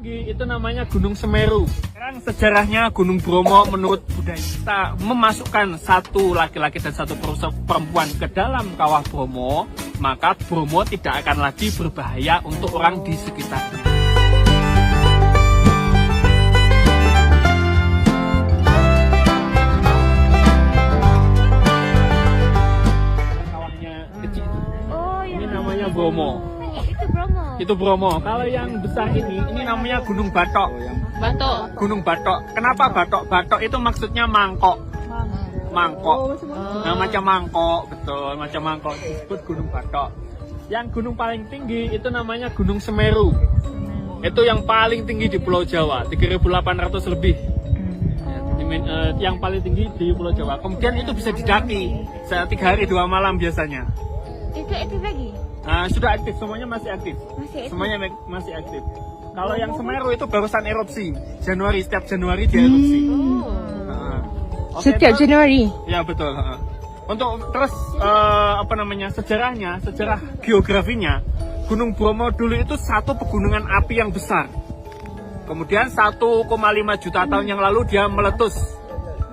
Itu namanya Gunung Semeru. Sekarang sejarahnya Gunung Bromo menurut budaya kita memasukkan satu laki-laki dan satu perempuan ke dalam kawah Bromo, maka Bromo tidak akan lagi berbahaya untuk orang di sekitarnya. Kawahnya kecil. Oh, iya. Ini namanya Bromo. Itu Bromo. Itu Bromo. Kalau yang besar ini namanya Gunung Batok. Batok. Gunung Batok. Kenapa Batok? Batok itu maksudnya mangkok. Mangkok. Nah, macam mangkok, betul, macam mangkok disebut Gunung Batok. Yang gunung paling tinggi itu namanya Gunung Semeru. Itu yang paling tinggi di Pulau Jawa, 3.800 lebih. Yang paling tinggi di Pulau Jawa. Kemudian itu bisa didaki 3 hari 2 malam biasanya. Itu lagi. Sudah aktif, semuanya masih aktif. Semuanya masih aktif. Kalau yang Semeru itu barusan erupsi. Setiap Januari dia erupsi. Setiap Januari. Ya betul. Untuk terus sejarahnya, sejarah geografinya, Gunung Bromo dulu itu satu pegunungan api yang besar. Kemudian 1,5 juta tahun yang lalu dia meletus.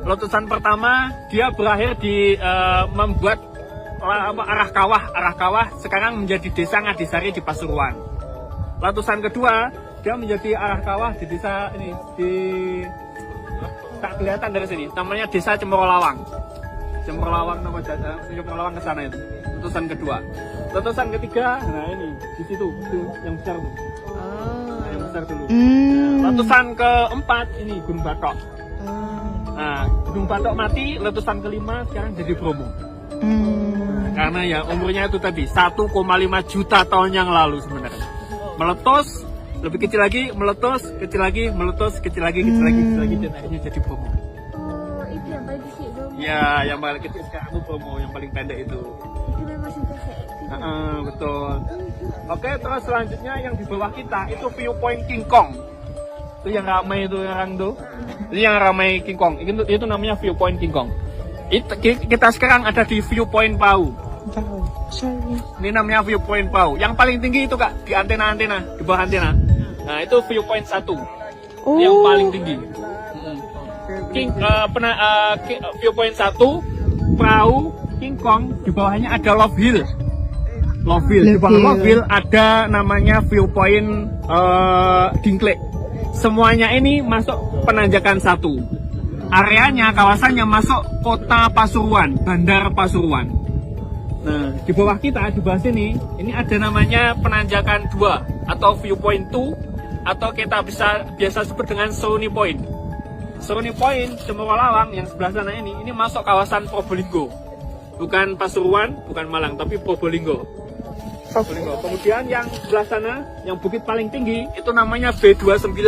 Letusan pertama dia berakhir di membuat arah kawah sekarang menjadi desa Ngadisari di Pasuruan. Letusan kedua dia menjadi arah kawah di desa ini tak kelihatan dari sini, namanya desa Cemorolawang. Cemorolawang Cemorolawang ke sana itu. Letusan kedua. Letusan ketiga, nah ini di situ itu yang besar tuh. Nah, yang besar dulu. Nah, letusan keempat ini Gunung Batok. Nah, Gunung Batok mati, letusan kelima sekarang jadi Bromo. Karena ya umurnya itu tadi 1,5 juta tahun yang lalu sebenarnya. Meletus, lebih kecil lagi, meletus, kecil lagi, meletus, kecil lagi, dan akhirnya jadi Bromo. Oh, itu yang paling kecil Bromo. Ya, yang paling kecil sekarang itu Bromo, yang paling pendek itu. Itu memang sampai saya. Betul. Oke, terus selanjutnya yang di bawah kita itu viewpoint King Kong. Itu yang ramai itu orang tuh. Itu yang ramai King Kong. Itu namanya viewpoint King Kong. Kita sekarang ada di viewpoint Pau. Ini namanya viewpoint Pau. Yang paling tinggi itu Kak, di antena-antena, di bawah antena. Nah, itu viewpoint 1. Yang paling tinggi. Viewpoint 1, Pau, King Kong, di bawahnya ada Love Hill. Di bawah Love Hill ada namanya viewpoint Dinklage. Semuanya ini masuk penanjakan 1. Areanya, kawasannya masuk kota Pasuruan, Bandar Pasuruan. Nah, di bawah kita, di bawah sini, ini ada namanya penanjakan 2 atau viewpoint 2, atau kita biasa sebut dengan Seruni Point. Seruni Point, Cemorolawang yang sebelah sana ini masuk kawasan Probolinggo. Bukan Pasuruan, bukan Malang, tapi Probolinggo. Kemudian yang sebelah sana, yang bukit paling tinggi, itu namanya B29.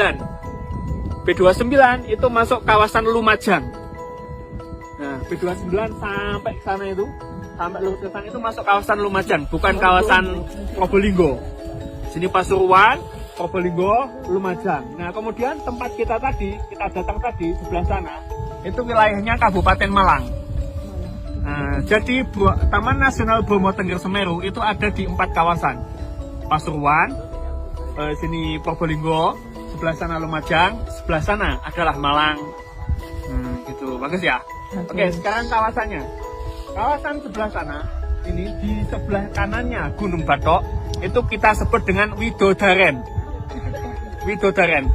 B29 itu masuk kawasan Lumajang. Nah, B29 sampai ke sana itu, sampai lurus ke sana itu masuk kawasan Lumajang, bukan kawasan Probolinggo. Sini Pasuruan, Probolinggo, Lumajang. Nah, kemudian tempat kita datang tadi sebelah sana, itu wilayahnya Kabupaten Malang. Nah, jadi Taman Nasional Bromo Tengger Semeru itu ada di 4 kawasan. Pasuruan, sini Probolinggo, sebelah sana Lumajang, sebelah sana adalah Malang. Gitu, bagus ya. Oke, sekarang kawasannya. Kawasan sebelah sana, ini di sebelah kanannya Gunung Batok, itu kita sebut dengan Widodaren.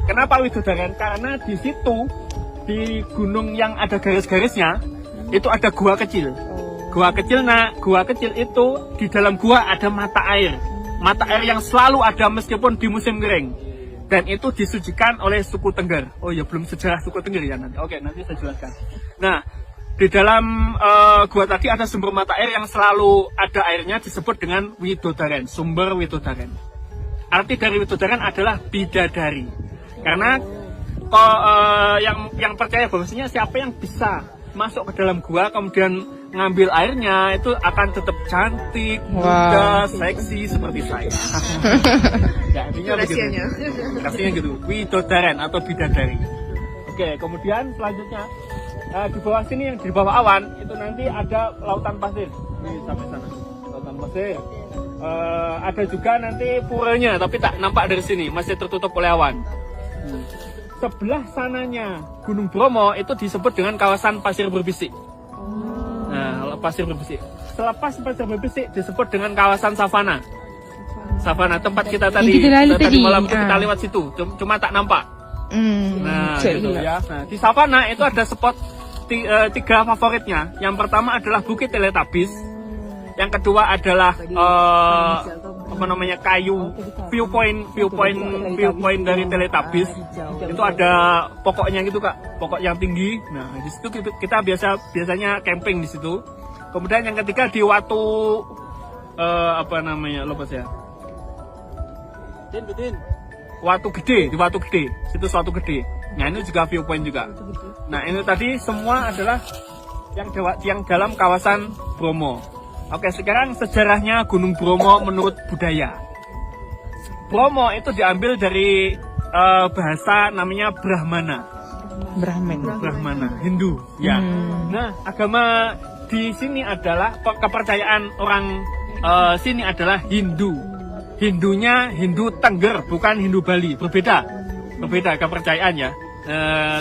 Kenapa Widodaren? Karena di situ, di gunung yang ada garis-garisnya, itu ada gua kecil. Gua kecil itu di dalam gua ada mata air. Mata air yang selalu ada meskipun di musim kering. Dan itu disucikan oleh suku Tengger. Oh ya, belum sejarah suku Tengger ya nanti. Oke, nanti saya jelaskan. Nah, di dalam gua tadi ada sumber mata air yang selalu ada airnya, disebut dengan Widodaren, sumber Widodaren. Arti dari Widodaren adalah bidadari. Karena yang percaya bahwasanya siapa yang bisa masuk ke dalam gua kemudian ngambil airnya itu akan tetap cantik, muda, seksi seperti saya. Ya, intinya begitu. Rasanya gitu. Widodaren atau bidadari. Oke, kemudian selanjutnya di bawah sini, yang di bawah awan itu nanti ada lautan pasir. Ini sampai sana. Lautan pasir. Ada juga nanti puranya, tapi tak nampak dari sini, masih tertutup oleh awan. Sebelah sananya Gunung Bromo itu disebut dengan kawasan pasir berbisik. Nah, pasir berbisik. Selepas pasir berbisik disebut dengan kawasan savana. Savana tempat kita tadi, tadi malam itu kita lewat situ, cuma tak nampak. Nah, gitu ya. Nah, di savana itu ada spot tiga favoritnya. Yang pertama adalah Bukit Teletubbies. Yang kedua adalah kayu viewpoint dari Teletubbies. Itu ada pokoknya gitu Kak, pokok yang tinggi. Nah, di situ kita biasanya camping di situ. Kemudian yang ketiga di Watu lupa saya. Watu Gede, di Watu Gede, situs Watu Gede. Nah, ini juga viewpoint juga. Nah, ini tadi semua adalah yang dalam kawasan Bromo. Oke, sekarang sejarahnya Gunung Bromo menurut budaya. Bromo itu diambil dari bahasa namanya Brahmana, Hindu. Ya. Nah, agama di sini adalah kepercayaan orang sini adalah Hindu. Hindunya Hindu Tengger, bukan Hindu Bali. Berbeda kepercayaan ya.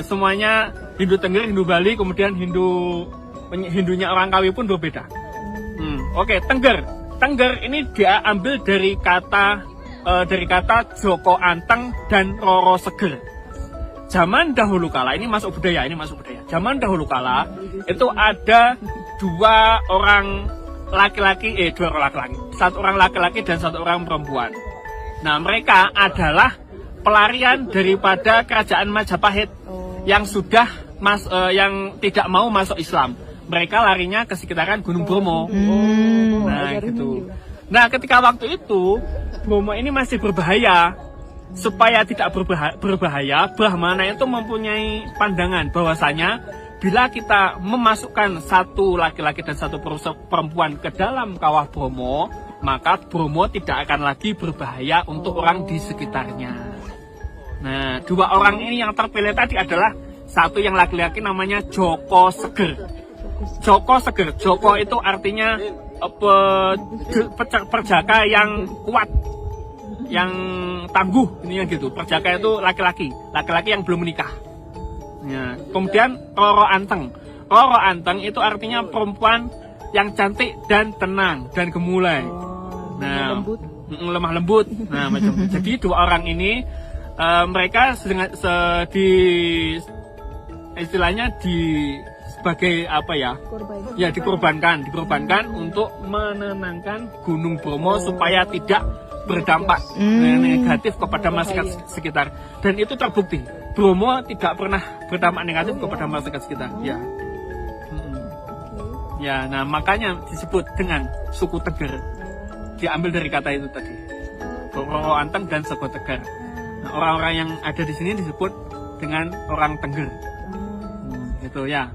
Semuanya Hindu Tengger, Hindu Bali, kemudian Hindunya orang Kawi pun berbeda. Oke, Tengger ini dia ambil dari kata Joko Anteng dan Roro Seger. Zaman dahulu kala, ini masuk budaya. Zaman dahulu kala itu ada dua orang laki-laki, satu orang laki-laki dan satu orang perempuan. Nah, mereka adalah pelarian daripada kerajaan Majapahit yang yang tidak mau masuk Islam. Mereka larinya ke sekitaran Gunung Bromo. Nah, gitu. Nah, ketika waktu itu Bromo ini masih berbahaya. Supaya tidak berbahaya, Brahmana itu mempunyai pandangan bahwasanya bila kita memasukkan satu laki-laki dan satu perempuan ke dalam kawah Bromo, maka Bromo tidak akan lagi berbahaya untuk orang di sekitarnya. Nah, dua orang ini yang terpilih tadi adalah satu yang laki-laki namanya Joko Seger. Joko itu artinya perjaka yang kuat, yang tangguh, ini gitu. Perjaka itu laki-laki yang belum menikah. Ya. Kemudian Roro Anteng itu artinya perempuan yang cantik dan tenang dan gemulai. Nah, lemah lembut. Nah, macam. Jadi dua orang ini mereka sebagai apa ya? Ya, dikorbankan untuk menenangkan Gunung Bromo supaya tidak berdampak negatif kepada masyarakat sekitar, dan itu terbukti Bromo tidak pernah berdampak negatif kepada masyarakat sekitar. Ya, ya, nah makanya disebut dengan suku Teger, diambil dari kata itu tadi, Roro Anteng dan Sego Teger. Nah, orang-orang yang ada di sini disebut dengan orang Tengger, gitu ya.